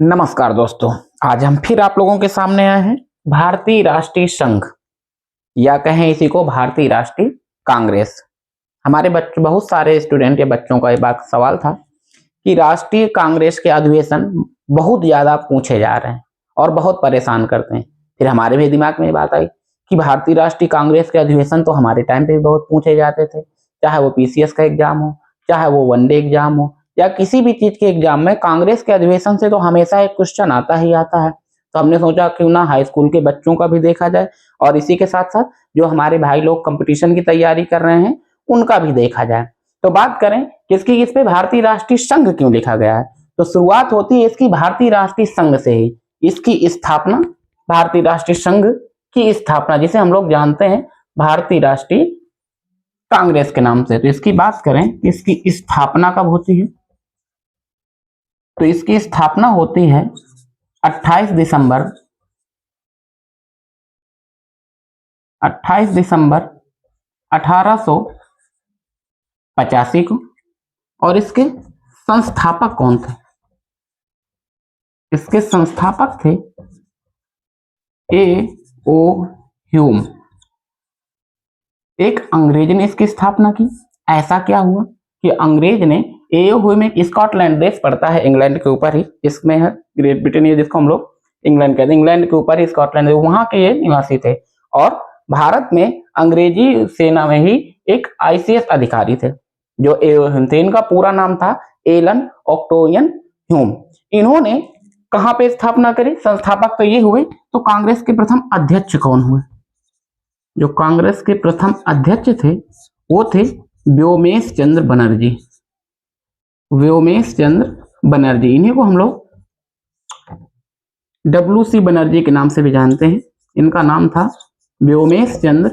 नमस्कार दोस्तों, आज हम फिर आप लोगों के सामने आए हैं। भारतीय राष्ट्रीय संघ या कहें इसी को भारतीय राष्ट्रीय कांग्रेस। हमारे बच्चों, बहुत सारे स्टूडेंट या बच्चों का एक बात सवाल था कि राष्ट्रीय कांग्रेस के अधिवेशन बहुत ज्यादा पूछे जा रहे हैं और बहुत परेशान करते हैं। फिर हमारे भी दिमाग में ये बात आई कि भारतीय राष्ट्रीय कांग्रेस के अधिवेशन तो हमारे टाइम पे भी बहुत पूछे जाते थे, चाहे वो पीसीएस का एग्जाम हो, चाहे वो वनडे एग्जाम हो या किसी भी चीज के एग्जाम में कांग्रेस के अधिवेशन से तो हमेशा एक क्वेश्चन आता ही आता है। तो हमने सोचा क्यों ना हाई स्कूल के बच्चों का भी देखा जाए और इसी के साथ साथ जो हमारे भाई लोग कंपटीशन की तैयारी कर रहे हैं उनका भी देखा जाए। तो बात करें किसकी, इस पे भारतीय राष्ट्रीय संघ क्यों लिखा गया है, तो शुरुआत होती है इसकी भारतीय राष्ट्रीय संघ से ही। इसकी स्थापना, भारतीय राष्ट्रीय संघ की स्थापना जिसे हम लोग जानते हैं भारतीय राष्ट्रीय कांग्रेस के नाम से। तो इसकी बात करें इसकी स्थापना कब होती है, तो इसकी स्थापना होती है 28 दिसंबर 1885 को। और इसके संस्थापक कौन थे, इसके संस्थापक थे ए ओ ह्यूम। एक अंग्रेज ने इसकी स्थापना की। ऐसा क्या हुआ कि अंग्रेज ने, ए ओ ह्यूम एक स्कॉटलैंड देश पड़ता है इंग्लैंड के ऊपर ही, इसमें है ग्रेट ब्रिटेन जिसको हम लोग इंग्लैंड कहते हैं, इंग्लैंड के ऊपर ही स्कॉटलैंड, वहां के ये निवासी थे और भारत में अंग्रेजी सेना में ही एक आईसीएस अधिकारी थे जो ए ओ ह्यूम थे। इनका पूरा नाम था एलन ऑक्टेवियन ह्यूम। इन्होंने कहां पे स्थापना करी, संस्थापक तो ये हुए, तो कांग्रेस के प्रथम अध्यक्ष कौन हुए, जो कांग्रेस के प्रथम अध्यक्ष थे वो थे व्योमेश चंद्र बनर्जी। व्योमेश चंद्र बनर्जी, इन्हीं को हम लोग डब्ल्यू.सी. बनर्जी के नाम से भी जानते हैं। इनका नाम था व्योमेश चंद्र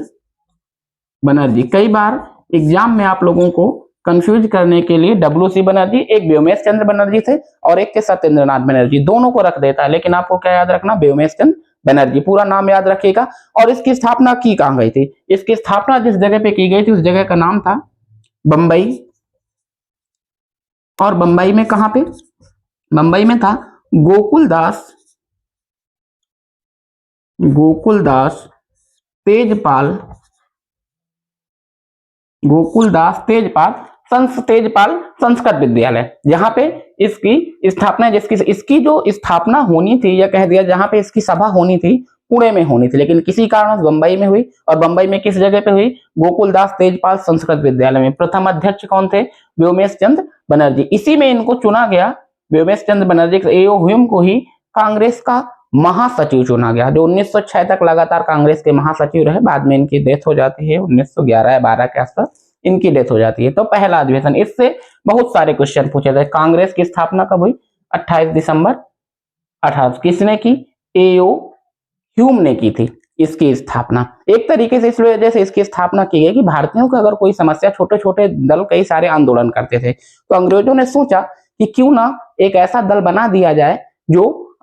बनर्जी। कई बार एग्जाम में आप लोगों को कंफ्यूज करने के लिए डब्ल्यू.सी. बनर्जी, एक व्योमेश चंद्र बनर्जी थे और एक के सत्येंद्रनाथ बनर्जी, दोनों को रख देता है, लेकिन आपको क्या याद रखना, व्योमेश चंद्र बनर्जी पूरा नाम याद रखिएगा। और इसकी स्थापना की कहां गई थी, इसकी स्थापना जिस जगह पे की गई थी उस जगह का नाम था बंबई। और बंबई में कहां पे, बंबई में था गोकुलदास तेजपाल तेजपाल संस्कृत विद्यालय, जहां पे इसकी स्थापना, इसकी जो स्थापना होनी थी या कह दिया जहां पे इसकी सभा होनी थी पुणे में होनी थी, लेकिन किसी कारण बंबई में हुई। और बंबई में किस जगह पे हुई, गोकुलदास तेजपाल संस्कृत विद्यालय में। प्रथम अध्यक्ष कौन थे, व्योमेश चंद्र बनर्जी। इसी में इनको चुना गया, व्योमेश चंद्र बनर्जी ए ओ ह्यूम को ही कांग्रेस का महासचिव चुना गया, जो 1906 तक लगातार कांग्रेस के महासचिव रहे। बाद में इनकी डेथ हो जाती है 1911 या 12 के आसपास इनकी डेथ हो जाती है। तो पहला अधिवेशन, इससे बहुत सारे क्वेश्चन पूछे थे। कांग्रेस की स्थापना कब हुई, 28 दिसंबर 1800। किसने की, ए ओ ह्यूम ने की थी इसकी स्थापना। एक तरीके से इस वजह से इसकी स्थापना की गई कि भारतीयों को अगर कोई समस्या, छोटे छोटे दल कई सारे आंदोलन करते थे, तो अंग्रेजों ने सोचा कि क्यों ना एक ऐसा दल बना दिया जाए जो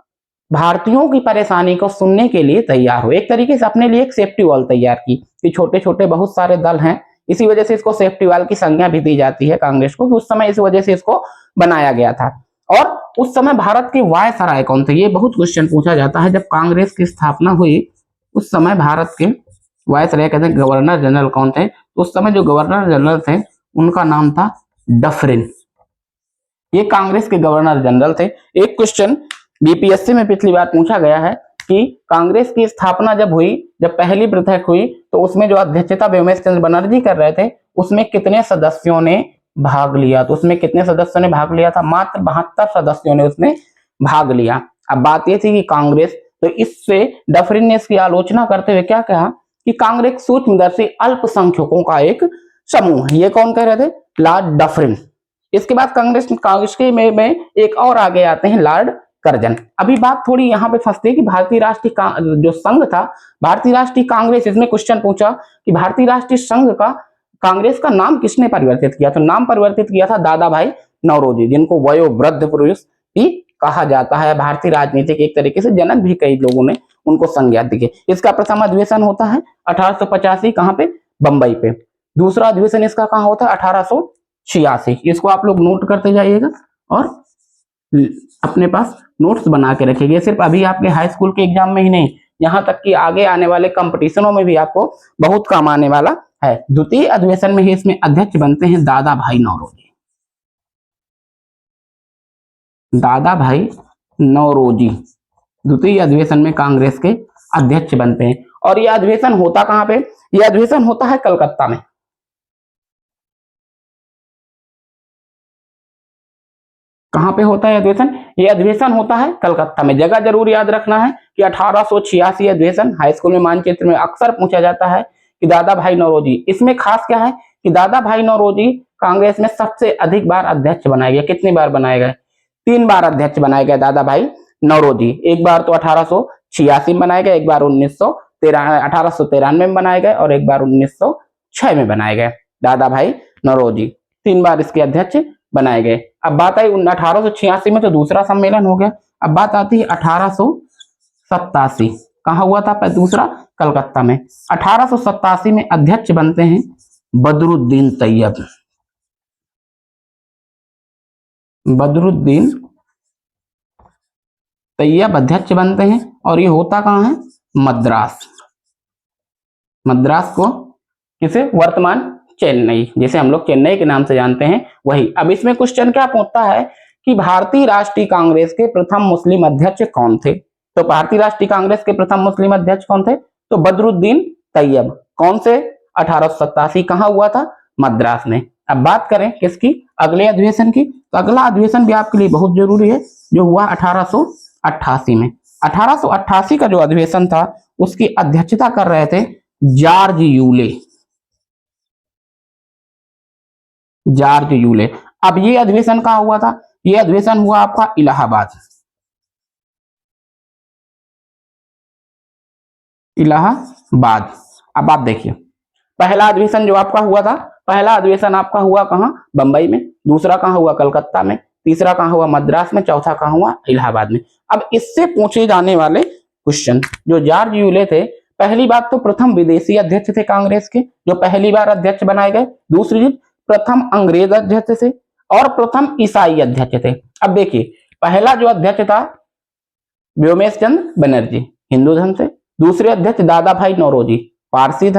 भारतीयों की परेशानी को सुनने के लिए तैयार हो। एक तरीके से अपने लिए एक सेफ्टी वॉल तैयार की कि छोटे छोटे बहुत सारे दल हैं, इसी वजह से इसको सेफ्टी वॉल की संज्ञा भी दी जाती है कांग्रेस को, कि उस समय इस वजह से इसको बनाया गया था। और उस समय भारत के वायसराय कौन थे, ये बहुत क्वेश्चन पूछा जाता है। जब कांग्रेस की स्थापना हुई उस समय भारत के वायसराय कहते हैं गवर्नर जनरल कौन थे, तो उस समय जो गवर्नर जनरल थे उनका नाम था डफरिन। ये कांग्रेस के गवर्नर जनरल थे। एक क्वेश्चन बीपीएससी में पिछली बार पूछा गया है कि कांग्रेस की स्थापना जब हुई, जब पहली बैठक हुई, तो उसमें जो अध्यक्षता व्योमेश चंद्र बनर्जी कर रहे थे, उसमें कितने सदस्यों ने भाग लिया, तो उसमें कितने सदस्यों ने भाग लिया था, मात्र 72 सदस्यों ने उसमें भाग लिया। अब बात यह थी कि कांग्रेस, तो इससे डफरिन ने इसकी आलोचना करते हुए क्या कहा कि कांग्रेस सूक्ष्मदर्शी अल्पसंख्यकों का एक समूह है। ये कौन कह रहे थे, लॉर्ड डफरिन। इसके बाद कांग्रेस के में एक और आगे आते हैं लॉर्ड कर्जन। अभी बात थोड़ी यहाँ पे फंसती है कि भारतीय राष्ट्रीय जो संघ था, भारतीय राष्ट्रीय कांग्रेस, इसमें क्वेश्चन पूछा कि भारतीय राष्ट्रीय संघ का, कांग्रेस का नाम किसने परिवर्तित किया, तो नाम परिवर्तित किया था दादा भाई नौरोजी, जिनको वयोवृद्ध पुरुष भी कहा जाता है। भारतीय राजनीति के एक तरीके से जनक भी कई लोगों ने उनको संज्ञा दी। इसका प्रथम अधिवेशन होता है 1885, कहां पे, बंबई पे। दूसरा अधिवेशन इसका कहां होता है, 1886। इसको आप लोग नोट करते जाइएगा। और अपने पास नोट्स बना के रखिएगा। सिर्फ अभी आपके हाई स्कूल के एग्जाम में ही नहीं, यहाँ तक कि आगे आने वाले कंपटीशनों में भी आपको बहुत काम आने वाला है। द्वितीय अधिवेशन में ही इसमें अध्यक्ष बनते हैं दादा भाई नौरोजी। दादा भाई नौरोजी द्वितीय अधिवेशन में कांग्रेस के अध्यक्ष बनते हैं। और यह अधिवेशन होता कहां पे? यह अधिवेशन होता है कलकत्ता में। कहां पे होता है अधिवेशन? यह अधिवेशन होता है कलकत्ता में। जगह जरूर याद रखना है कि 1886 अधिवेशन हाई स्कूल में मानचित्र में अक्सर पूछा जाता है कि दादा भाई नौरोजी। इसमें खास क्या है कि दादा भाई नौरोजी कांग्रेस में सबसे अधिक बार अध्यक्ष बनाए गए। कितनी बार बनाए गए? 3 बार अध्यक्ष बनाए गए दादा भाई नौरोजी। एक बार तो 1886 में बनाए गए, एक बार 1893 में बनाए गए और एक बार 1906 में बनाए गए। दादा भाई नौरोजी 3 बार इसके अध्यक्ष बनाए गए। अब बात आई 1886 में तो दूसरा सम्मेलन हो गया। अब बात आती है 1887। कहा हुआ था? दूसरा कलकत्ता में। 1887 में अध्यक्ष बनते हैं बदरुद्दीन तैयब। बदरुद्दीन तैयब अध्यक्ष बनते हैं और ये होता कहां है? मद्रास। मद्रास को किसे? वर्तमान चेन्नई, जिसे हम लोग चेन्नई के नाम से जानते हैं वही। अब इसमें क्वेश्चन क्या पूछता है कि भारतीय राष्ट्रीय कांग्रेस के प्रथम मुस्लिम अध्यक्ष कौन थे? तो भारतीय राष्ट्रीय कांग्रेस के प्रथम मुस्लिम अध्यक्ष कौन थे? तो बदरुद्दीन तैयब। कौन से? 1887। कहां हुआ था? मद्रास में। अब बात करें किसकी? अगले अधिवेशन की। तो अगला अधिवेशन भी आपके लिए बहुत जरूरी है, जो हुआ 1888 में। 1888 का जो अधिवेशन था उसकी अध्यक्षता कर रहे थे जॉर्ज यूले। George Yule. अब ये अधिवेशन कहां हुआ था? ये अधिवेशन हुआ आपका इलाहाबाद। इलाहाबाद। अब आप देखिए, पहला अधिवेशन जो आपका हुआ था, पहला अधिवेशन आपका हुआ कहां? बंबई में। दूसरा कहां हुआ? कलकत्ता में। तीसरा कहां हुआ? मद्रास में। चौथा कहां हुआ? इलाहाबाद में। अब इससे पूछे जाने वाले क्वेश्चन, जो जॉर्ज यूले थे, पहली बात तो प्रथम विदेशी अध्यक्ष थे कांग्रेस के, जो पहली बार अध्यक्ष बनाए गए। दूसरी चीज, प्रथम अंग्रेज अध्यक्ष थे और प्रथम ईसाई अध्यक्ष थे। अब देखिए, पहला जो अध्यक्ष था व्योमेश चंद्र बनर्जी, हिंदू धर्म से। दूसरे अध्यक्ष दादा भाई नौरोजी, पारसी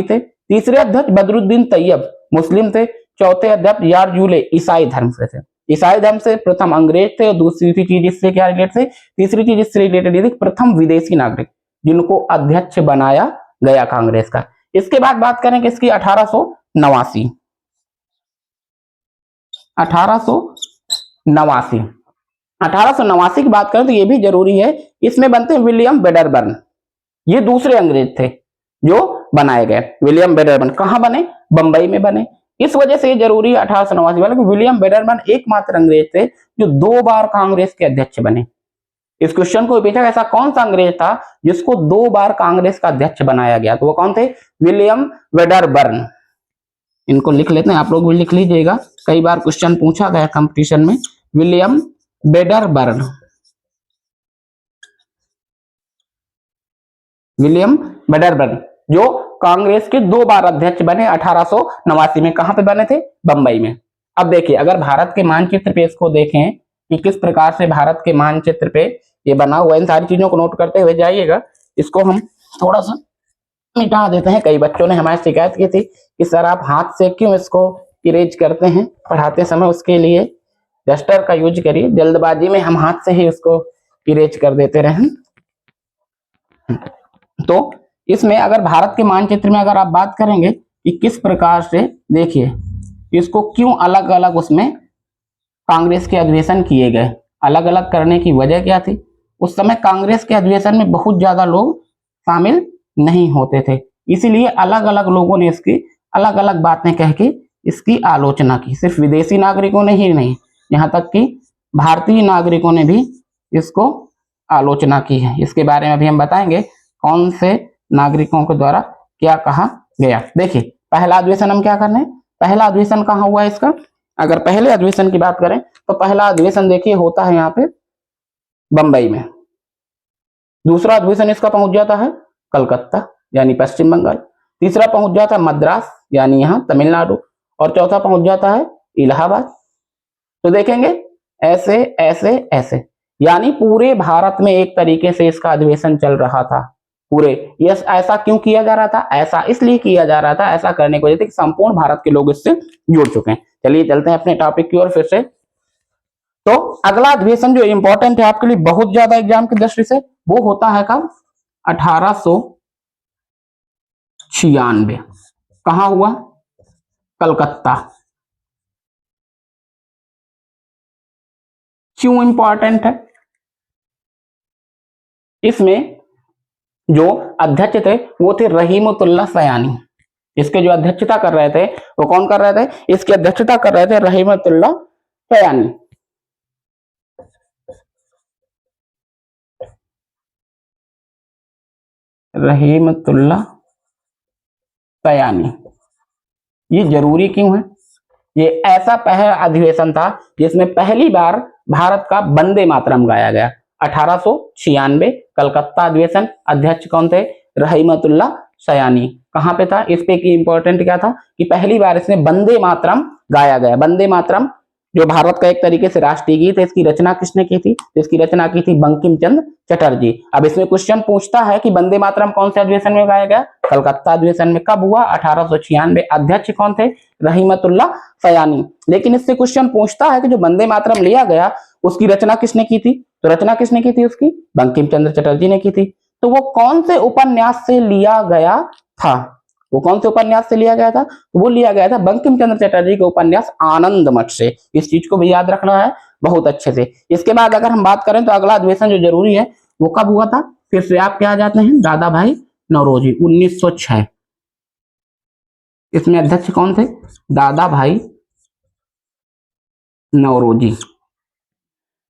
थे। तीसरे अध्यक्ष बदरुद्दीन तैयब, मुस्लिम थे। चौथे अध्यक्ष जॉर्ज यूले, ईसाई धर्म से थे। ईसाई धर्म से प्रथम अंग्रेज थे। और दूसरी चीज इससे क्या रिलेटेड थे? तीसरी चीज इससे रिलेटेड थी प्रथम विदेशी नागरिक जिनको अध्यक्ष बनाया गया कांग्रेस का। इसके बाद बात करें किसकी? 1889। 1889 की बात करें तो ये भी जरूरी है, इसमें बनते हैं विलियम वेडरबर्न। ये दूसरे अंग्रेज थे जो बनाए गए। विलियम वेडरबर्न कहां बने? बंबई में बने। इस वजह से ये जरूरी है 1889 वाले, विलियम वेडरबर्न एकमात्र अंग्रेज थे जो 2 बार कांग्रेस के अध्यक्ष बने। इस क्वेश्चन को पूछा ऐसा कौन सा अंग्रेज था जिसको 2 बार कांग्रेस का अध्यक्ष बनाया गया? तो वो कौन थे? William Wedderburn. इनको लिख लेते हैं, आप लोग भी लिख लीजिएगा, कई बार क्वेश्चन पूछा गया कंपटीशन में। William Wedderburn. विलियम वेडरबर्न जो कांग्रेस के 2 बार अध्यक्ष बने 1889 में। कहां पे बने थे? बंबई में। अब देखिए, अगर भारत के मानचित्र पे इसको देखें कि किस प्रकार से भारत के मानचित्र पे ये बना हुआ है, इन सारी चीजों को नोट करते हुए जाइएगा। इसको हम थोड़ा सा मिटा देते हैं। कई बच्चों ने हमारी शिकायत की थी कि सर आप हाथ से क्यों इसको इरेज करते हैं पढ़ाते समय, उसके लिए डस्टर का यूज करिए। जल्दबाजी में हम हाथ से ही उसको इरेज कर देते रहे। तो इसमें अगर भारत के मानचित्र में अगर आप बात करेंगे कि किस प्रकार से, देखिए इसको क्यों अलग अलग उसमें कांग्रेस के अधिवेशन किए गए, अलग अलग करने की वजह क्या थी? उस समय कांग्रेस के अधिवेशन में बहुत ज्यादा लोग शामिल नहीं होते थे, इसीलिए अलग अलग लोगों ने इसकी अलग अलग बातें कह के इसकी आलोचना की। सिर्फ विदेशी नागरिकों ने ही नहीं, यहाँ तक कि भारतीय नागरिकों ने भी इसको आलोचना की है। इसके बारे में अभी हम बताएंगे कौन से नागरिकों के द्वारा क्या कहा गया। देखिए, पहला अधिवेशन हम क्या कर रहे हैं? पहला अधिवेशन कहाँ हुआ है इसका? अगर पहले अधिवेशन की बात करें तो पहला अधिवेशन देखिए होता है यहाँ पे बंबई में। दूसरा अधिवेशन इसका पहुंच जाता है कलकत्ता यानी पश्चिम बंगाल। तीसरा पहुंच जाता है मद्रास यानी यहाँ तमिलनाडु। और चौथा पहुंच जाता है इलाहाबाद। तो देखेंगे ऐसे ऐसे ऐसे, यानी पूरे भारत में एक तरीके से इसका अधिवेशन चल रहा था पूरे। यस, ऐसा क्यों किया जा रहा था? ऐसा इसलिए किया जा रहा था, ऐसा करने की वजह से कि संपूर्ण भारत के लोग इससे जुड़ चुके हैं। चलिए चलते हैं अपने टॉपिक की ओर फिर से। तो अगला अधिवेशन जो इंपॉर्टेंट है आपके लिए बहुत ज्यादा एग्जाम की दृष्टि से, वो होता है कब? 1896। कहां हुआ? कलकत्ता। क्यों इंपॉर्टेंट है? इसमें जो अध्यक्ष थे वो थे रहीमतुल्ला सयानी। इसके जो अध्यक्षता कर रहे थे वो कौन कर रहे थे? इसकी अध्यक्षता कर रहे थे रहीमतुल्ला सयानी। रहीमतुल्ला सयानी। ये जरूरी क्यों है? ये ऐसा पहला अधिवेशन था जिसमें पहली बार भारत का वंदे मातरम गाया गया। 1896 कलकत्ता अधिवेशन। अध्यक्ष कौन थे? रहीमतुल्ला सयानी। कहां पे था? इस पे की इंपॉर्टेंट क्या था कि पहली बार इसमें वंदे मातरम गाया गया। वंदे मातरम जो भारत का एक तरीके से राष्ट्रीय गीत है, इसकी रचना किसने की थी? इसकी रचना की थी बंकिम चंद्र चटर्जी। अब इसमें क्वेश्चन पूछता है कि वंदे मातरम कौन से अधिवेशन में गाया गया? कलकत्ता अधिवेशन में। कब हुआ? 1896। अध्यक्ष कौन थे? रहीमतुल्ला सयानी। लेकिन इससे क्वेश्चन पूछता है कि जो वंदे मातरम लिया गया उसकी रचना किसने की थी? तो रचना किसने की थी उसकी? बंकिम चंद्र चटर्जी ने की थी। तो वो कौन से उपन्यास से लिया गया था? वो कौन से उपन्यास से लिया गया था? तो वो लिया गया था बंकिम चंद्र चटर्जी के उपन्यास आनंद मठ से। इस चीज को भी याद रखना है बहुत अच्छे से। इसके बाद अगर हम बात करें तो अगला अधिवेशन जो जरूरी है वो कब हुआ था? फिर से आप क्या आ जाते हैं? दादा भाई नौरोजी, 1906। इसमें अध्यक्ष कौन थे? दादा भाई नौरोजी।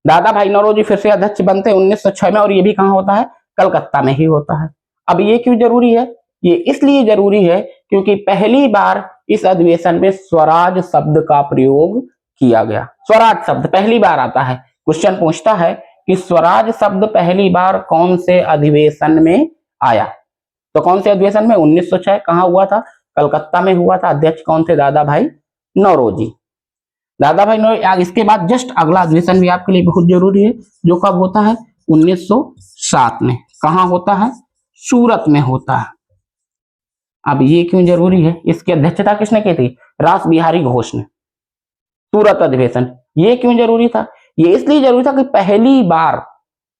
दादा भाई नौरोजी फिर से अध्यक्ष बनते 1906 में, और ये भी कहां होता है? कलकत्ता में ही होता है। अब ये क्यों जरूरी है? ये इसलिए जरूरी है क्योंकि पहली बार इस अधिवेशन में स्वराज शब्द का प्रयोग किया गया। स्वराज शब्द पहली बार आता है। क्वेश्चन पूछता है कि स्वराज शब्द पहली बार कौन से अधिवेशन में आया? तो कौन से अधिवेशन में? 1906। कहां हुआ था? कलकत्ता में हुआ था। अध्यक्ष कौन थे? दादा भाई नौरोजी। दादा भाई नौरोजी। इसके बाद जस्ट अगला अधिवेशन भी आपके लिए बहुत जरूरी है, जो कब होता है? 1907 में। कहां होता है? सूरत में होता है। अब ये क्यों जरूरी है? इसकी अध्यक्षता किसने की थी? रास बिहारी घोष ने। सूरत अधिवेशन। ये क्यों जरूरी था? ये इसलिए जरूरी था कि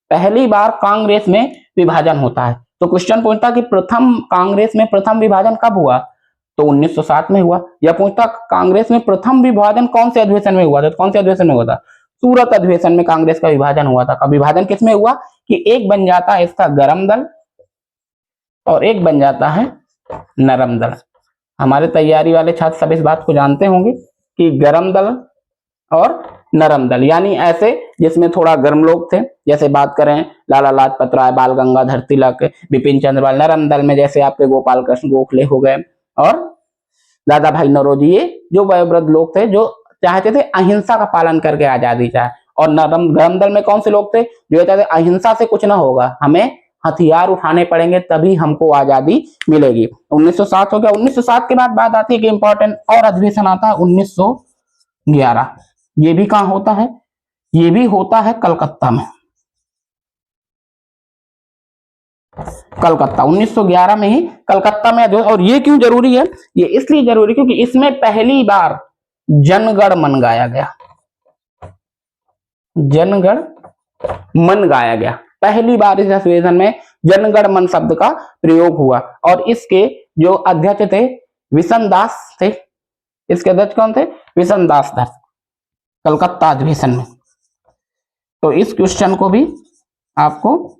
पहली बार कांग्रेस में विभाजन होता है। तो क्वेश्चन पूछता कि प्रथम कांग्रेस में प्रथम विभाजन कब हुआ? तो 1907 में हुआ। या पूछता कांग्रेस में प्रथम विभाजन कौन से अधिवेशन में हुआ था? तो कौन से अधिवेशन में हुआ था? सूरत अधिवेशन में कांग्रेस का विभाजन हुआ था। कब विभाजन किसमें हुआ? कि एक बन जाता है इसका गरम दल और एक बन जाता है नरम दल। हमारे तैयारी वाले छात्र सब इस बात को जानते होंगे कि गरम दल और नरम दल, यानी ऐसे जिसमें थोड़ा गर्म लोग थे, जैसे बात करें लाला लाजपत राय, बाल गंगाधर तिलक, बिपिन चंद्र पाल। नरम दल में जैसे आपके गोपाल कृष्ण गोखले हो गए और दादा भाई नौरोजी, ये जो वयोवृद्ध लोग थे जो चाहते थे अहिंसा का पालन करके आजादी चाहे। और गरम दल में कौन से लोग थे? जो चाहते अहिंसा से कुछ ना होगा, हमें हथियार उठाने पड़ेंगे तभी हमको आजादी मिलेगी। 1907 हो गया। 1907 के बाद आती है कि इंपॉर्टेंट और अधिवेशन आता है 1911। ये भी कहां होता है? ये भी होता है कलकत्ता में। कलकत्ता 1911 में ही कलकत्ता में। और ये क्यों जरूरी है? ये इसलिए जरूरी क्योंकि इसमें पहली बार जनगण मन गाया गया। जनगण मन गाया गया। पहली बार इस अधिवेशन में जनगण मन शब्द का प्रयोग हुआ। और इसके जो अध्यक्ष थे विशन दास थे। इसके अध्यक्ष कौन थे? विशन दास थे कलकत्ता अधिवेशन में। तो इस क्वेश्चन को भी आपको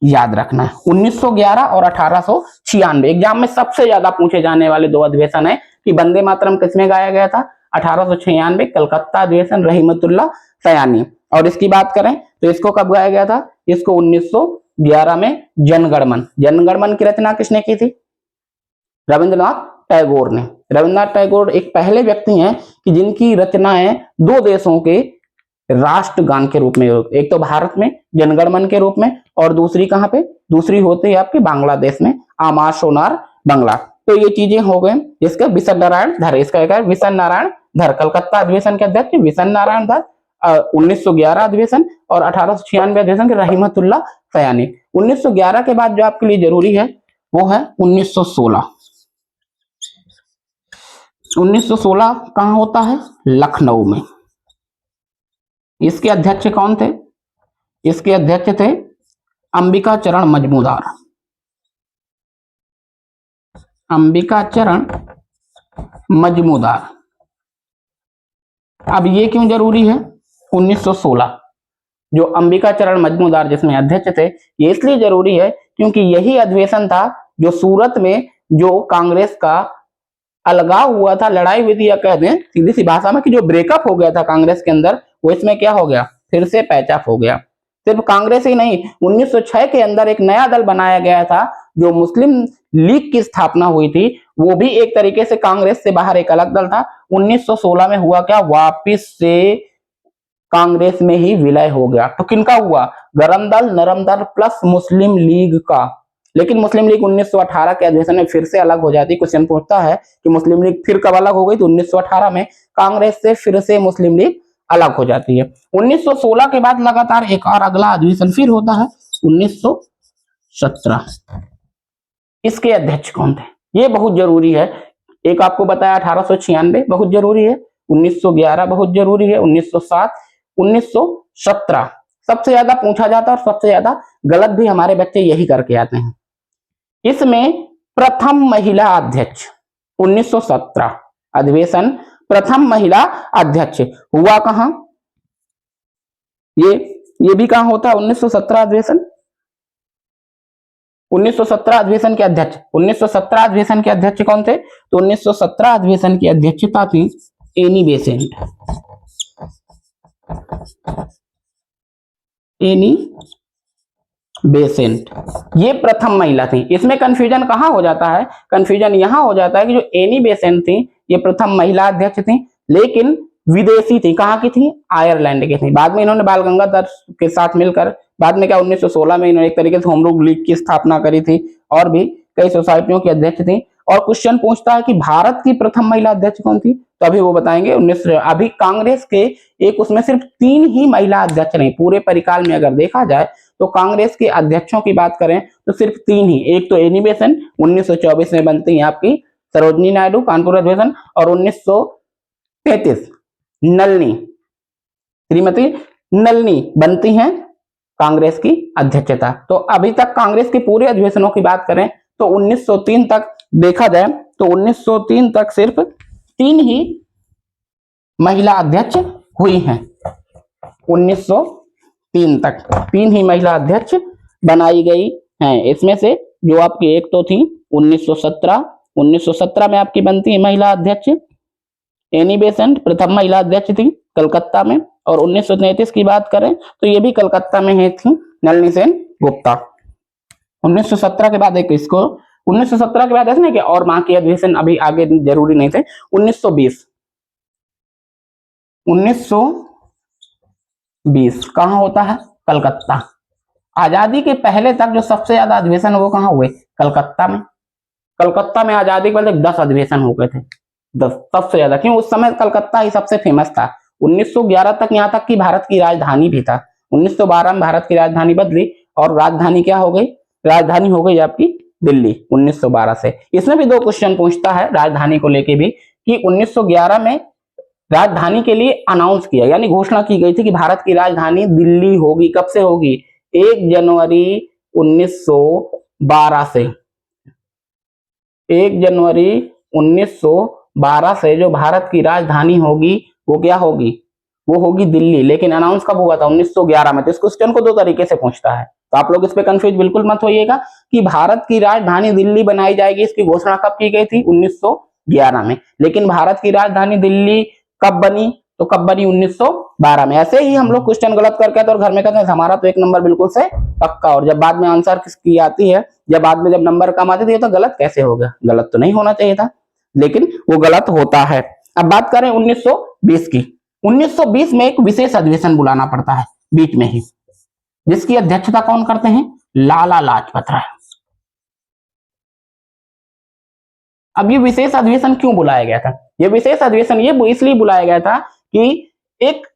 याद रखना है। 1911 और 1896 एग्जाम में सबसे ज्यादा पूछे जाने वाले दो अधिवेशन है कि वंदे मातरम किसमें गाया गया था? 1896 कलकत्ता अधिवेशन, रहीमतुल्ला सयानी। और इसकी बात करें तो इसको कब गाया गया था? इसको 1911 में जनगण मन। जनगण मन की रचना किसने की थी? रविंद्रनाथ टैगोर ने। रविंद्रनाथ टैगोर एक पहले व्यक्ति हैं कि जिनकी रचनाएं दो देशों के राष्ट्रगान के रूप में, एक तो भारत में जनगण मन के रूप में और दूसरी कहां पे? दूसरी होती है आपके बांग्लादेश में आमार सोनार बांग्ला। तो ये चीजें हो गए। इसका विशन नारायण धर, इसका विशन नारायण धर। कलकत्ता अधिवेशन के अध्यक्ष विशन नारायण धर 1911 अधिवेशन और 1896 अधिवेशन के रहमतुल्लाह सयानी। 1911 के बाद जो आपके लिए जरूरी है वो है 1916। 1916 कहां होता है? लखनऊ में। इसके अध्यक्ष कौन थे? इसके अध्यक्ष थे अंबिका चरण मजमूदार। अंबिका चरण मजमूदार। अब ये क्यों जरूरी है 1916 जो अंबिका चरण मजमूदार जिसमें अध्यक्ष थे, ये इसलिए जरूरी है क्योंकि यही अधिवेशन था जो सूरत में जो कांग्रेस का अलगाव हुआ था, लड़ाई हुई थी, या कह दें सीधी सी भाषा में कि जो ब्रेकअप हो गया था कांग्रेस के अंदर, वो इसमें क्या हो गया? फिर से पैचअप हो गया। सिर्फ कांग्रेस ही नहीं, 1906 के अंदर एक नया दल बनाया गया था जो मुस्लिम लीग की स्थापना हुई थी, वो भी एक तरीके से कांग्रेस से बाहर एक अलग दल था। 1916 में हुआ क्या? वापिस से कांग्रेस में ही विलय हो गया। तो किनका हुआ? गरम दल, नरम दल प्लस मुस्लिम लीग का। लेकिन मुस्लिम लीग 1918 के अधिवेशन में फिर से अलग हो जाती। क्वेश्चन पूछता है कि मुस्लिम लीग फिर कब अलग हो गई? तो 1918 में कांग्रेस से फिर से मुस्लिम लीग अलग हो जाती है। 1916 के बाद लगातार एक और अगला अधिवेशन फिर होता है 1917। इसके अध्यक्ष कौन थे? ये बहुत जरूरी है। एक आपको बताया 1896 बहुत जरूरी है, 1911 बहुत जरूरी है, 1907, 1917 सबसे ज्यादा पूछा जाता है और सबसे ज्यादा गलत भी हमारे बच्चे यही करके आते हैं। इसमें प्रथम महिला अध्यक्ष 1917 अधिवेशन, प्रथम महिला अध्यक्ष हुआ कहां? ये भी कहां होता है? 1917 अधिवेशन। 1917 अधिवेशन के अध्यक्ष, 1917 अधिवेशन के अध्यक्ष कौन थे? तो 1917 अधिवेशन की अध्यक्षता थी एनी बेसेंट। एनी बेसेंट ये प्रथम महिला थी। इसमें कंफ्यूजन कहां हो जाता है? कंफ्यूजन यहां हो जाता है कि जो एनी बेसेंट थी ये प्रथम महिला अध्यक्ष थी, लेकिन विदेशी थी। कहां की थी? आयरलैंड की थी। बाद में इन्होंने बाल गंगाधर के साथ मिलकर बाद में क्या 1916 में इन्होंने एक तरीके से होम रूल लीग की स्थापना करी थी और भी कई सोसाइटियों की अध्यक्ष थी। और क्वेश्चन पूछता है कि भारत की प्रथम महिला अध्यक्ष कौन थी? तो अभी वो बताएंगे। अभी कांग्रेस के एक उसमें सिर्फ 3 ही महिला अध्यक्ष नहीं, पूरे परिकाल में अगर देखा जाए तो कांग्रेस के अध्यक्षों की बात करें तो सिर्फ 3 ही। एक तो एनी बेसेंट 1924 में बनती है आपकी सरोजनी नायडू कानपुर अधिवेशन, और 1933 नलनी, श्रीमती नलनी बनती हैं कांग्रेस की अध्यक्षता। तो अभी तक कांग्रेस के पूरे अधिवेशनों की बात करें तो 1903 तक देखा जाए तो 1903 तक सिर्फ 3 ही महिला अध्यक्ष हुई हैं। 1903 तक 3 ही महिला अध्यक्ष बनाई गई हैं। इसमें से जो आपकी एक तो थी 1917 में आपकी बनती है महिला अध्यक्ष एनी बेसेंट, प्रथम महिला अध्यक्ष थी कलकत्ता में। और 1933 की बात करें तो ये भी कलकत्ता में ही थी नलिनी सेन गुप्ता। 1917 के बाद एक इसको 1917 के बाद ऐसे ना कि और मां के अधिवेशन अभी आगे जरूरी नहीं थे। 1920 कहां होता है? कलकत्ता। आजादी के पहले तक जो सबसे ज्यादा अधिवेशन वो कहां हुए? कलकत्ता में। कलकत्ता में आजादी के पहले 10 अधिवेशन हो गए थे, 10 सबसे ज्यादा। क्यों? उस समय कलकत्ता ही सबसे फेमस था। 1911 तक यहाँ तक कि भारत की राजधानी भी था। 1912 में भारत की राजधानी बदली और राजधानी क्या हो गई? राजधानी हो गई आपकी दिल्ली 1912 से। इसमें भी 2 क्वेश्चन पूछता है राजधानी को लेके भी कि 1911 में राजधानी के लिए अनाउंस किया, यानी घोषणा की गई थी कि भारत की राजधानी दिल्ली होगी। कब से होगी? 1 जनवरी 1912 से। 1 जनवरी 1912 से जो भारत की राजधानी होगी वो क्या होगी? वो होगी दिल्ली। लेकिन अनाउंस कब हुआ था? 1911 में। तो इस क्वेश्चन को 2 तरीके से पूछता है, तो आप लोग इस पे कंफ्यूज बिल्कुल मत होइएगा कि भारत की राजधानी दिल्ली बनाई जाएगी, इसकी घोषणा कब की गई थी? 1911 में। लेकिन भारत की राजधानी दिल्ली कब बनी? तो कब बनी? 1912 में। ऐसे ही हम लोग क्वेश्चन गलत करके तो घर में कहते हैं हमारा तो 1 नंबर बिल्कुल से पक्का, और जब बाद में आंसर किसकी आती है, जब बाद में जब नंबर कम आती थी तो गलत कैसे हो गया? गलत तो नहीं होना चाहिए था, लेकिन वो गलत होता है। अब बात करें 1920 की। 1920 में एक विशेष अधिवेशन बुलाना पड़ता है बीच में ही, जिसकी अध्यक्षता कौन करते हैं? लाला लाजपत राय। अब ये विशेष अधिवेशन क्यों बुलाया गया था? ये विशेष अधिवेशन ये इसलिए बुलाया गया था कि एक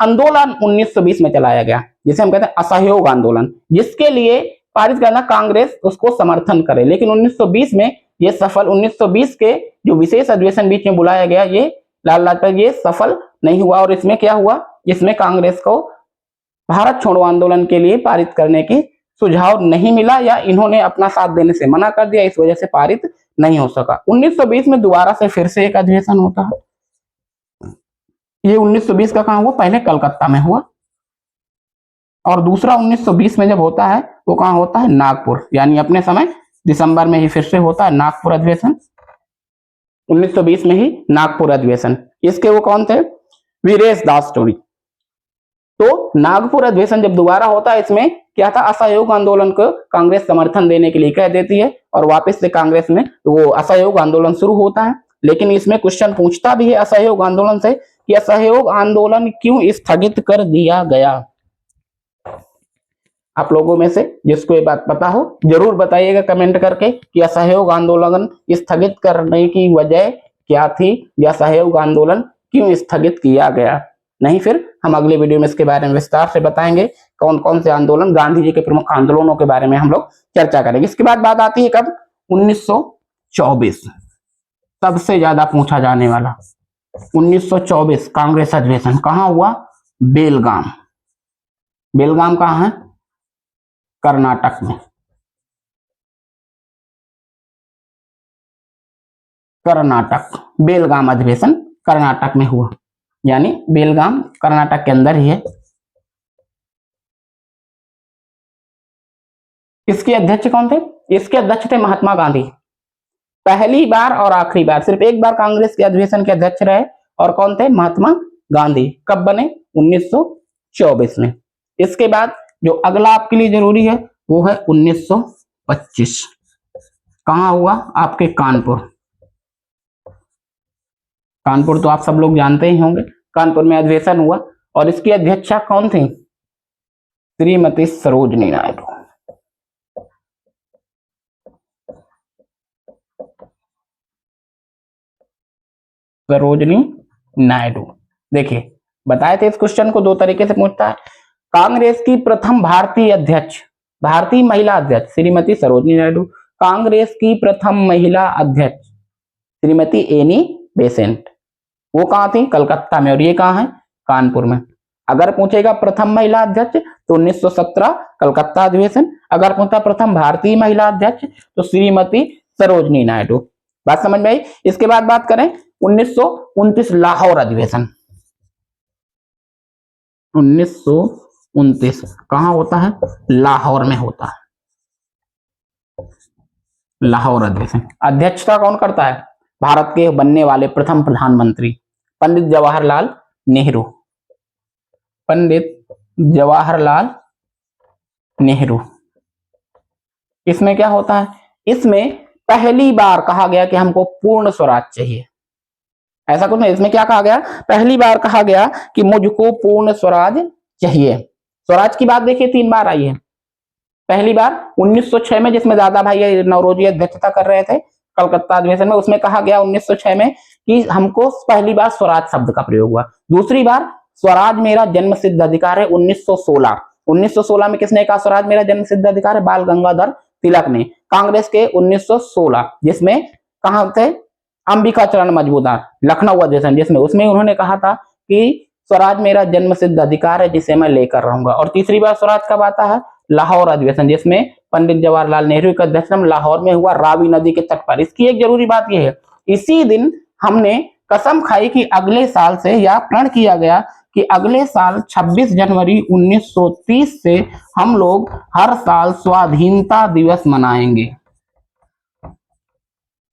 आंदोलन 1920 में चलाया गया, जिसे हम कहते हैं असहयोग आंदोलन, जिसके लिए पारित करना कांग्रेस उसको समर्थन करे। लेकिन 1920 में ये सफल 1920 के जो विशेष अधिवेशन बीच में बुलाया गया, ये लाल लाजपत ये सफल नहीं हुआ। और इसमें क्या हुआ, इसमें कांग्रेस को भारत छोड़ो आंदोलन के लिए पारित करने की सुझाव नहीं मिला, या इन्होंने अपना साथ देने से मना कर दिया, इस वजह से पारित नहीं हो सका। 1920 में दोबारा से फिर से एक अधिवेशन होता है। ये 1920 का कहां हुआ, पहले कलकत्ता में हुआ, और दूसरा 1920 में जब होता है वो कहां होता है, नागपुर, यानी अपने समय दिसंबर में ही फिर से होता है नागपुर अधिवेशन। 1920 में ही नागपुर अधिवेशन, इसके वो कौन थे, वीरेश दास टोरी। तो नागपुर अधिवेशन जब दोबारा होता है, इसमें क्या था, असहयोग आंदोलन को कांग्रेस समर्थन देने के लिए कह देती है, और वापस से कांग्रेस में वो असहयोग आंदोलन शुरू होता है। लेकिन इसमें क्वेश्चन पूछता भी है असहयोग आंदोलन से कि असहयोग आंदोलन क्यों स्थगित कर दिया गया। आप लोगों में से जिसको ये बात पता हो जरूर बताइएगा कमेंट करके कि असहयोग आंदोलन स्थगित करने की वजह क्या थी, या असहयोग आंदोलन क्यों स्थगित किया गया। नहीं फिर हम अगले वीडियो में इसके बारे में विस्तार से बताएंगे, कौन कौन से आंदोलन, गांधी जी के प्रमुख आंदोलनों के बारे में हम लोग चर्चा करेंगे। इसके बाद बात आती है कब, 1924, सबसे ज्यादा पूछा जाने वाला 1924 कांग्रेस अधिवेशन कहां हुआ, बेलगाम। बेलगाम कहां है, कर्नाटक में। कर्नाटक, बेलगाम अधिवेशन कर्नाटक में हुआ, यानी बेलगाम कर्नाटक के अंदर ही है। इसके अध्यक्ष कौन थे, इसके अध्यक्ष थे महात्मा गांधी। पहली बार और आखिरी बार, सिर्फ एक बार कांग्रेस के अधिवेशन के अध्यक्ष रहे, और कौन थे, महात्मा गांधी। कब बने, 1924 में। इसके बाद जो अगला आपके लिए जरूरी है वो है 1925, कहां हुआ, आपके कानपुर। कानपुर तो आप सब लोग जानते ही होंगे, कानपुर में अधिवेशन हुआ, और इसकी अध्यक्षा कौन थी, श्रीमती सरोजनी नायडू। सरोजनी नायडू। देखिए बताए थे इस क्वेश्चन को दो तरीके से पूछता है। कांग्रेस की प्रथम भारतीय अध्यक्ष, भारतीय महिला अध्यक्ष श्रीमती सरोजनी नायडू। कांग्रेस की प्रथम महिला अध्यक्ष श्रीमती एनी बेसेंट, वो कहां थी, कलकत्ता में, और ये कहां है, कानपुर में। अगर पूछेगा प्रथम महिला अध्यक्ष तो 1917 कलकत्ता अधिवेशन। अगर पूछता प्रथम भारतीय महिला अध्यक्ष तो श्रीमती सरोजनी नायडू। बात समझ में आई। इसके बाद बात करें 1929 लाहौर अधिवेशन। 1929 कहां होता है, लाहौर में होता है, लाहौर अधिवेशन। अध्यक्षता कौन करता है, भारत के बनने वाले प्रथम प्रधानमंत्री पंडित जवाहरलाल नेहरू। पंडित जवाहरलाल नेहरू। इसमें क्या होता है, इसमें पहली बार कहा गया कि हमको पूर्ण स्वराज चाहिए। ऐसा कुछ नहीं, इसमें क्या कहा गया, पहली बार कहा गया कि मुझको पूर्ण स्वराज चाहिए। स्वराज की बात देखिए 3 बार आई है। पहली बार 1906 में, जिसमें दादा भाई नौरोजी अध्यक्षता कर रहे थे कलकत्ता अधिवेशन में, उसमें कहा गया 1906 में कि हमको पहली बार स्वराज शब्द का प्रयोग हुआ। दूसरी बार स्वराज मेरा जन्म सिद्ध अधिकार है 1916। 1916 में किसने कहा स्वराज मेरा जन्म सिद्ध अधिकार है, बाल गंगाधर तिलक ने। कांग्रेस के 1916, जिसमें कहां थे, अंबिका चरण मजूमदार, लखनऊ अधिवेशन, जिसमें उसमें उन्होंने कहा था कि स्वराज मेरा जन्म सिद्ध अधिकार है जिसे मैं लेकर रहूंगा। और तीसरी बार स्वराज कब आता है, लाहौर अधिवेशन, जिसमें पंडित जवाहरलाल नेहरू का अध्यक्षता लाहौर में हुआ, रावी नदी के तट पर। इसकी एक जरूरी बात यह है, इसी दिन हमने कसम खाई कि अगले साल से, या प्रण किया गया कि अगले साल 26 जनवरी 1930 से हम लोग हर साल स्वाधीनता दिवस मनाएंगे।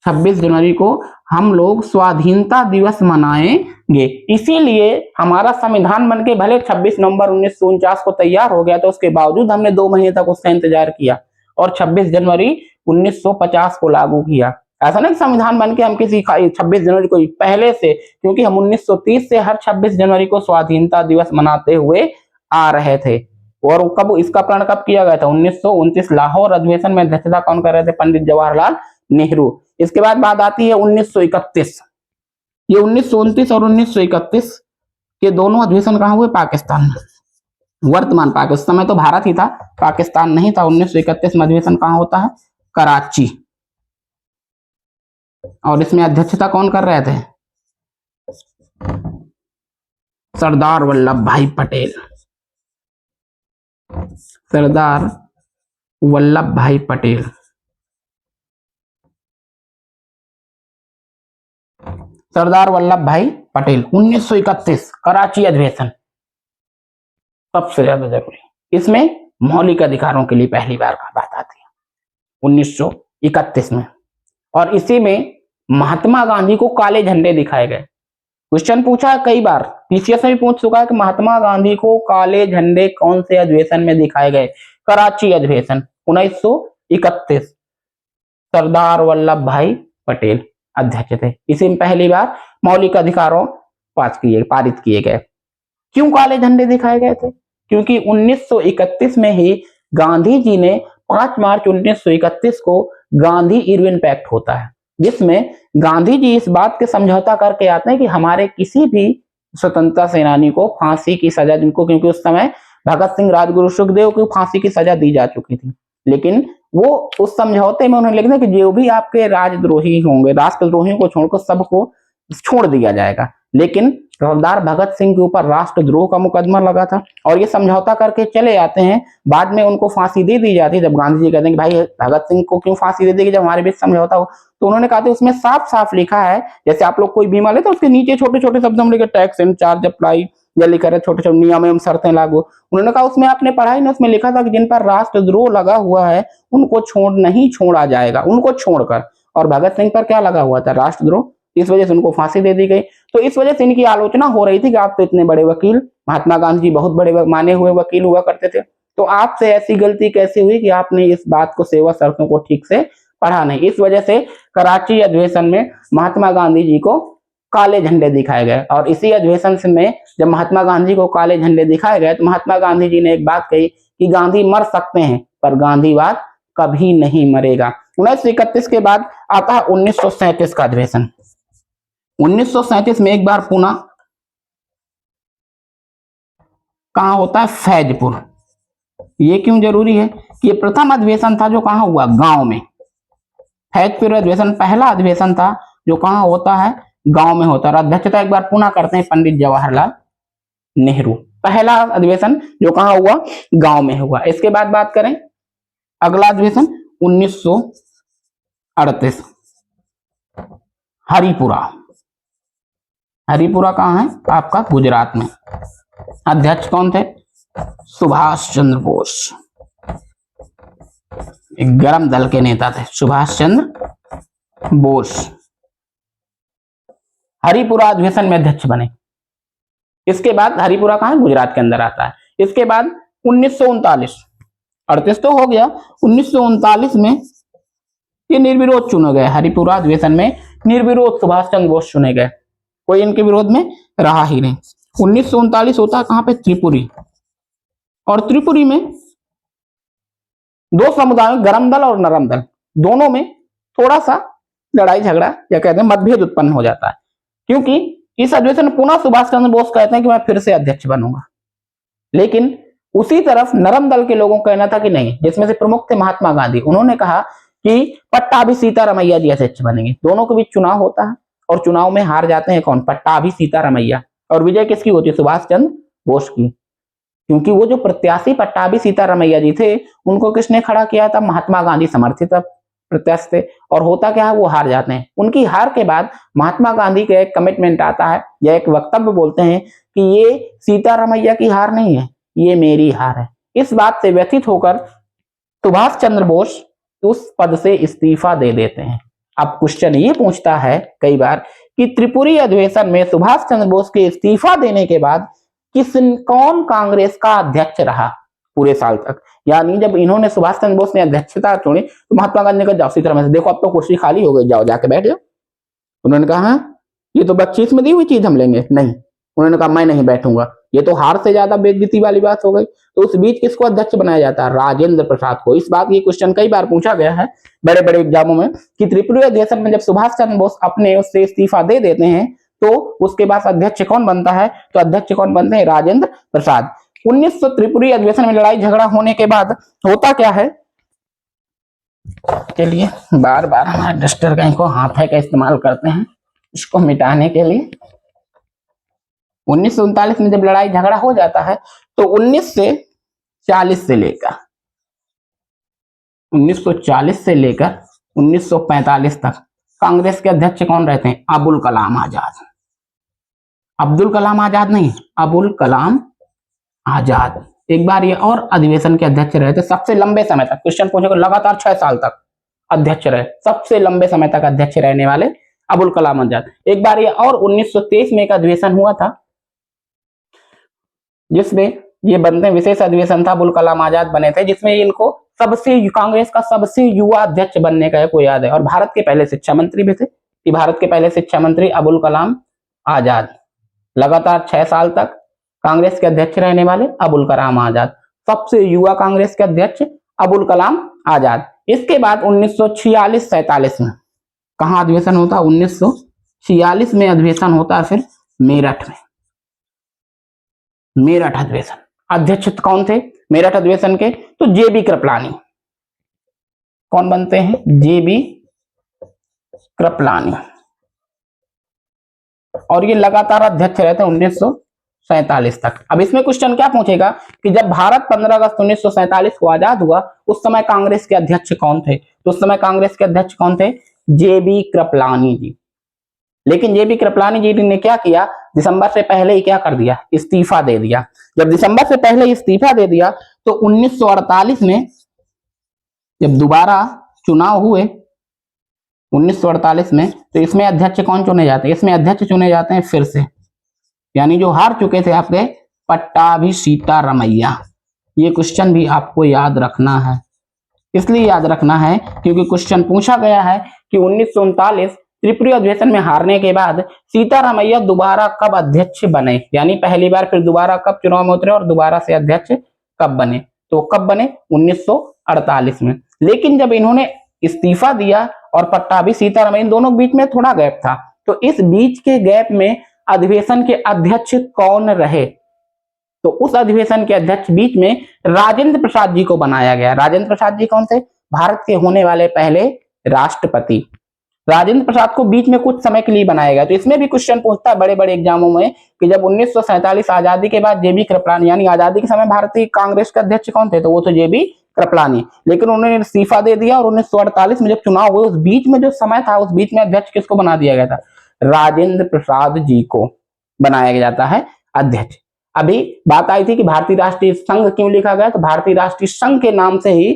26 जनवरी को हम लोग स्वाधीनता दिवस मनाएंगे। इसीलिए हमारा संविधान बनके भले 26 नवंबर 1949 को तैयार हो गया, तो उसके बावजूद हमने 2 महीने तक उसका इंतजार किया और 26 जनवरी 1950 को लागू किया। ऐसा नहीं संविधान बनके हम किसी 26 जनवरी को पहले से, क्योंकि हम 1930 से हर 26 जनवरी को स्वाधीनता दिवस मनाते हुए आ रहे थे। और कब इसका प्रण कब किया गया था, 1929 लाहौर अधिवेशन में अध्यक्षता कौन कर रहे थे, पंडित जवाहरलाल नेहरू। इसके बाद बात आती है 1931। ये 1929 और 1931 ये दोनों अधिवेशन कहाँ हुए? पाकिस्तान में। वर्तमान पाकिस्तान, उस समय तो भारत ही था, पाकिस्तान नहीं था। 1931 में अधिवेशन कहाँ होता है? कराची। और इसमें अध्यक्षता कौन कर रहे थे? सरदार वल्लभ भाई पटेल। सरदार वल्लभ भाई पटेल। सरदार वल्लभ भाई पटेल 1931 कराची अधिवेशन सबसे ज्यादा जरूरी। इसमें मौलिक अधिकारों के लिए पहली बार का बात आती है 1931 में। और इसी में महात्मा गांधी को काले झंडे दिखाए गए। क्वेश्चन पूछा है कई बार, पीसीएस में भी पूछ चुका है कि महात्मा गांधी को काले झंडे कौन से अधिवेशन में दिखाए गए? कराची अधिवेशन 1931। सरदार वल्लभ भाई पटेल अध्यक्ष थे। इसी में पहली बार मौलिक अधिकारों पारित किए गए। क्यों काले झंडे दिखाए गए थे? क्योंकि 1931 में ही गांधी जी ने 5 मार्च 1931 को गांधी इरविन पैक्ट होता है, जिसमें गांधी जी इस बात के समझौता करके आते हैं कि हमारे किसी भी स्वतंत्रता सेनानी को फांसी की सजा, जिनको क्योंकि उस समय भगत सिंह, राजगुरु, सुखदेव को फांसी की सजा दी जा चुकी थी, लेकिन वो उस समझौते में उन्होंने लिखा कि जो भी आपके राजद्रोही होंगे, राष्ट्रद्रोहियों को छोड़कर सबको छोड़ दिया जाएगा। लेकिन सरदार भगत सिंह के ऊपर राष्ट्रद्रोह का मुकदमा लगा था और ये समझौता करके चले आते हैं। बाद में उनको फांसी दे दी जाती है। जब गांधी जी कहते हैं कि भाई भगत सिंह को क्यों फांसी दे देगी जब हमारे बीच समझौता हो, तो उन्होंने कहा था उसमें साफ साफ लिखा है, जैसे आप लोग कोई बीमा लेते हैं उसके नीचे छोटे छोटे शब्दों में लिखा टैक्स एंड चार्ज अप्लाई, या लिखा है छोटे छोटे नियम एवं शर्तें लागू। उन्होंने कहा उसमें आपने पढ़ाई ना, उसमें लिखा था कि जिन पर राष्ट्रद्रोह लगा हुआ है उनको नहीं छोड़ा जाएगा, उनको छोड़कर। और भगत सिंह पर क्या लगा हुआ था? राष्ट्रद्रोह। इस वजह से उनको फांसी दे दी गई। तो इस वजह से इनकी आलोचना हो रही थी कि आप तो इतने बड़े वकील, महात्मा गांधी जी बहुत बड़े माने हुए वकील हुआ करते थे, तो आपसे ऐसी गलती कैसे हुई कि आपने इस बात को, सेवा शर्तों को ठीक से पढ़ा नहीं। इस वजह से कराची अधिवेशन में महात्मा गांधी जी को काले झंडे दिखाए गए। और इसी अधिवेशन में जब महात्मा गांधी को काले झंडे दिखाए गए तो महात्मा गांधी जी ने एक बात कही कि गांधी मर सकते हैं पर गांधीवाद कभी नहीं मरेगा। 1931 के बाद आता है 1937 का अधिवेशन। 1937 में एक बार पुनः कहां होता है? फैजपुर। ये क्यों जरूरी है? ये प्रथम अधिवेशन था जो कहां हुआ? गांव में। फैजपुर अधिवेशन पहला अधिवेशन था जो कहां होता है? गांव में होता है। अध्यक्षता एक बार पुनः करते हैं पंडित जवाहरलाल नेहरू। पहला अधिवेशन जो कहां हुआ? गांव में हुआ। इसके बाद बात करें अगला अधिवेशन 1938 हरिपुरा। हरिपुरा कहां है? आपका गुजरात में। अध्यक्ष कौन थे? सुभाष चंद्र बोस। एक गरम दल के नेता थे सुभाष चंद्र बोस। हरिपुरा अधिवेशन में अध्यक्ष बने। इसके बाद हरिपुरा कहां है? गुजरात के अंदर आता है। इसके बाद 1939, 38 तो हो गया, 1939 में ये निर्विरोध चुने गए। हरिपुरा अधिवेशन में निर्विरोध सुभाष चंद्र बोस चुने गए, कोई इनके विरोध में रहा ही नहीं। 1939 होता है कहां पे? त्रिपुरी। और त्रिपुरी में दो समुदायों, गरम दल और नरम दल, दोनों में थोड़ा सा लड़ाई झगड़ा या कहते हैं मतभेद उत्पन्न हो जाता है, क्योंकि इस अधिवेशन में पुनः सुभाष चंद्र बोस कहते हैं कि मैं फिर से अध्यक्ष बनूंगा। लेकिन उसी तरफ नरम दल के लोगों का कहना था कि नहीं, जिसमें से प्रमुख थे महात्मा गांधी। उन्होंने कहा कि पट्टाभी सीतारमैया जी अध्यक्ष बनेंगे। दोनों के बीच चुनाव होता है और चुनाव में हार जाते हैं कौन? पट्टाभी सीतारमैया। और विजय किसकी होती है? सुभाष चंद्र बोस की। क्योंकि वो जो प्रत्याशी पट्टाभी सीतारमैया जी थे उनको किसने खड़ा किया था? महात्मा गांधी समर्थित प्रत्याशी थे। और होता क्या है? वो हार जाते हैं। उनकी हार के बाद महात्मा गांधी का एक कमिटमेंट आता है या एक वक्तव्य बोलते हैं कि ये सीतारमैया की हार नहीं है, ये मेरी हार है। इस बात से व्यथित होकर सुभाष चंद्र बोस उस पद से इस्तीफा दे देते हैं। अब क्वेश्चन ये पूछता है कई बार कि त्रिपुरी अधिवेशन में सुभाष चंद्र बोस के इस्तीफा देने के बाद कौन कांग्रेस का अध्यक्ष रहा पूरे साल तक? यानी जब इन्होंने, सुभाष चंद्र बोस ने अध्यक्षता चुनी तो महात्मा गांधी ने कहा जाओ सीतारमैया, देखो अब तो कुर्सी खाली हो गई, जाओ जाके बैठ जाओ। उन्होंने कहा ये तो बख्शीश में दी हुई चीज हम लेंगे नहीं। उन्होंने कहा मैं नहीं बैठूंगा, ये तो हार से ज्यादा बेइज्जती वाली बात हो गई। तो उस बीच किसको अध्यक्ष बनाया जाता है? राजेंद्र प्रसाद को। इस बात ये क्वेश्चन कई बार पूछा गया है बड़े बड़े एग्जामों में कि त्रिपुरी अधिवेशन में जब सुभाष चंद्र बोस अपने उससे इस्तीफा दे देते हैं तो उसके बाद अध्यक्ष कौन बनता है? तो अध्यक्ष कौन बनते हैं? राजेंद्र प्रसाद। 1900 त्रिपुरी अधिवेशन में लड़ाई झगड़ा होने के बाद होता क्या है? के लिए बार बार हमारे डस्टर का इनको हाथ का इस्तेमाल करते हैं इसको मिटाने के लिए। 1939 में जब लड़ाई झगड़ा हो जाता है तो 1940 से लेकर 1945 तक कांग्रेस के अध्यक्ष कौन रहते हैं? अबुल कलाम आजाद। अब्दुल कलाम आजाद नहीं, अबुल कलाम आजाद। एक बार ये और अधिवेशन के अध्यक्ष रहे थे सबसे लंबे समय तक, क्वेश्चन पूछेगा, लगातार 6 साल तक अध्यक्ष रहे, सबसे लंबे समय तक अध्यक्ष रहने वाले अबुल कलाम आजाद। एक बार ये और 1923 में एक अधिवेशन हुआ था जिसमें ये बनते विशेष अधिवेशन था, अबुल कलाम आजाद बने थे, जिसमें इनको सबसे कांग्रेस का सबसे युवा अध्यक्ष बनने का को याद है, और भारत के पहले शिक्षा मंत्री भी थे। भारत के पहले शिक्षा मंत्री अबुल कलाम आजाद, लगातार 6 साल तक कांग्रेस के अध्यक्ष रहने वाले अबुल कलाम आजाद, सबसे युवा कांग्रेस के अध्यक्ष अबुल कलाम आजाद। इसके बाद 1946-47 में कहां अधिवेशन होता? 1946 में अधिवेशन होता है फिर मेरठ में, मेरठ अधिवेशन। अध्यक्ष कौन थे मेरठ अधिवेशन के? तो जेबी कृपलानी। कौन बनते हैं? जेबी कृपलानी, और ये लगातार अध्यक्ष रहते हैं 1947 तक। अब इसमें क्वेश्चन क्या पूछेगा कि जब भारत 15 अगस्त 1947 को आजाद हुआ उस समय कांग्रेस के अध्यक्ष कौन थे? तो उस समय कांग्रेस के अध्यक्ष कौन थे? जेबी कृपलानी जी। लेकिन जेबी कृपलानी जी ने क्या किया? दिसंबर से पहले ही क्या कर दिया? इस्तीफा दे दिया। जब दिसंबर से पहले इस्तीफा दे दिया तो 1948 में जब दोबारा चुनाव हुए 1948 में, तो इसमें अध्यक्ष कौन चुने जाते हैं? इसमें अध्यक्ष चुने जाते हैं फिर से, यानी जो हार चुके थे आपके पट्टाभी सीतारमैया। ये क्वेश्चन भी आपको याद रखना है, इसलिए याद रखना है क्योंकि क्वेश्चन पूछा गया है कि 1939 त्रिपुरी अधिवेशन में हारने के बाद सीतारमैया दोबारा कब अध्यक्ष बने, यानी पहली बार फिर दोबारा कब चुनाव में उतरे और दोबारा से अध्यक्ष कब बने? तो कब बने? 1948 में। लेकिन जब इन्होंने इस्तीफा दिया और पट्टाभी सीतारमैया, इन दोनों के बीच में थोड़ा गैप था, तो इस बीच के गैप में अधिवेशन के अध्यक्ष कौन रहे? तो उस अधिवेशन के अध्यक्ष बीच में राजेंद्र प्रसाद जी को बनाया गया। राजेंद्र प्रसाद जी कौन थे? भारत के होने वाले पहले राष्ट्रपति। राजेंद्र प्रसाद को बीच में कुछ समय के लिए बनाया गया। तो इसमें भी क्वेश्चन पूछता है बड़े बड़े एग्जामों में कि जब 1947 आजादी के बाद जेबी कृपलानी, यानी आजादी के समय भारतीय कांग्रेस के अध्यक्ष कौन थे? तो वो तो जेबी कृपलानी, लेकिन उन्होंने इस्तीफा दे दिया और 1948 में जब चुनाव हुए उस बीच में जो समय था उस बीच में अध्यक्ष किसको बना दिया गया था? राजेंद्र प्रसाद जी को बनाया जाता है अध्यक्ष। अभी बात आई थी कि भारतीय राष्ट्रीय संघ क्यों लिखा गया, तो भारतीय राष्ट्रीय संघ के नाम से ही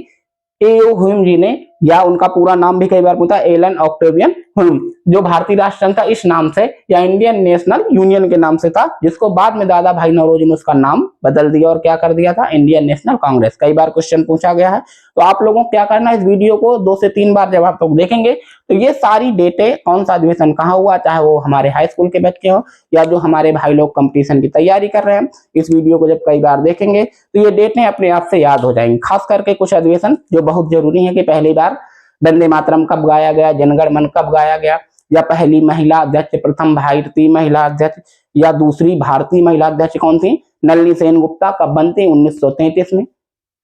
एओ ह्यूम जी ने, या उनका पूरा नाम भी कई बार पूछा, एलन ऑक्टेवियन ह्यूम, जो भारतीय राष्ट्र संघ था इस नाम से या इंडियन नेशनल यूनियन के नाम से था, जिसको बाद में दादा भाई नौरोजी ने उसका नाम बदल दिया और क्या कर दिया था? Indian national Congress. कई बार क्वेश्चन पूछा गया है, तो आप लोगों को क्या करना है, इस वीडियो को 2 से 3 बार जब आप लोग देखेंगे तो ये सारी डेटें, कौन सा अधिवेशन कहाँ हुआ, चाहे वो हमारे हाई स्कूल के बच्चे हो या जो हमारे भाई लोग कंपटीशन की तैयारी कर रहे हैं, इस वीडियो को जब कई बार देखेंगे तो ये डेटें अपने आप से याद हो जाएंगी। खास करके कुछ अधिवेशन जो बहुत जरूरी है कि पहली बार वंदे मातरम कब गाया गया, जनगण मन कब गाया गया, या पहली महिला अध्यक्ष, प्रथम भारतीय महिला अध्यक्ष या दूसरी भारतीय महिला अध्यक्ष कौन थी? नलिनी सेनगुप्ता कब बनती? 1933 में।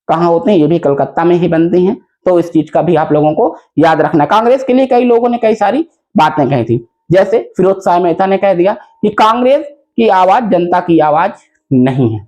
कहाँ होते हैं? ये भी कलकत्ता में ही बनती हैं। तो इस चीज का भी आप लोगों को याद रखना। कांग्रेस के लिए कई लोगों ने कई सारी बातें कही थी, जैसे फिरोज शाह मेहता ने कह दिया कि कांग्रेस की आवाज जनता की आवाज नहीं है।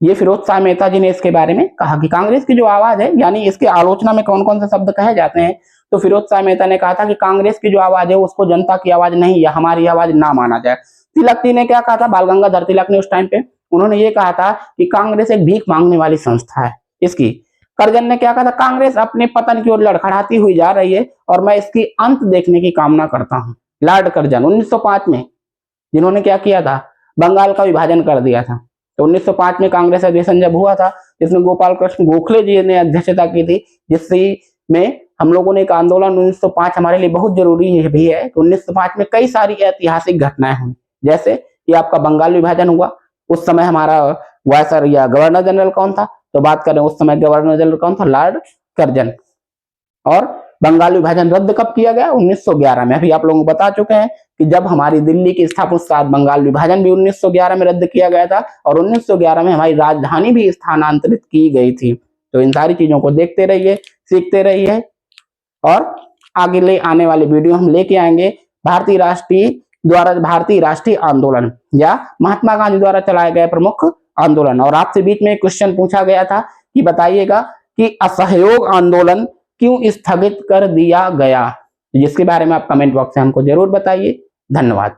ये फिरोज शाह मेहता जी ने इसके बारे में कहा कि कांग्रेस की जो आवाज है, यानी इसके आलोचना में कौन कौन से शब्द कहे जाते हैं, तो फिरोज शाह मेहता ने कहा था कि कांग्रेस की जो आवाज है उसको जनता की आवाज नहीं या हमारी आवाज ना माना जाए। तिलक जी ने क्या कहा था? बाल गंगाधर तिलक ने उस टाइम पे उन्होंने ये कहा था कि कांग्रेस एक भीख मांगने वाली संस्था है इसकी। करजन ने क्या कहा था? कांग्रेस अपने पतन की ओर लड़खड़ाती हुई जा रही है और मैं इसकी अंत देखने की कामना करता हूं। लॉर्ड करजन 1905 में, जिन्होंने क्या किया था? बंगाल का विभाजन कर दिया था। तो 1905 में कांग्रेस अधिवेशन जब हुआ था, जिसमें गोपाल कृष्ण गोखले जी ने अध्यक्षता की थी, जिससे में हम लोगों ने एक आंदोलन 1905 हमारे लिए बहुत जरूरी है भी है। तो 1905 में कई सारी ऐतिहासिक घटनाएं हुई, जैसे कि आपका बंगाल विभाजन हुआ। उस समय हमारा वायसर या गवर्नर जनरल कौन था? तो बात करें उस समय गवर्नर जनरल कौन था? लॉर्ड करजन। और बंगाल विभाजन रद्द कब किया गया? 1911 में। अभी आप लोगों को बता चुके हैं कि जब हमारी दिल्ली की स्थापना के साथ बंगाल विभाजन भी 1911 में रद्द किया गया था और 1911 में हमारी राजधानी भी स्थानांतरित की गई थी। तो इन सारी चीजों को देखते रहिए, सीखते रहिए और आगे ले आने वाले वीडियो हम लेके आएंगे भारतीय राष्ट्रीय आंदोलन या महात्मा गांधी द्वारा चलाए गए प्रमुख आंदोलन। और आपसे बीच में एक क्वेश्चन पूछा गया था कि बताइएगा कि असहयोग आंदोलन क्यों स्थगित कर दिया गया, जिसके बारे में आप कमेंट बॉक्स में हमको जरूर बताइए। धन्यवाद।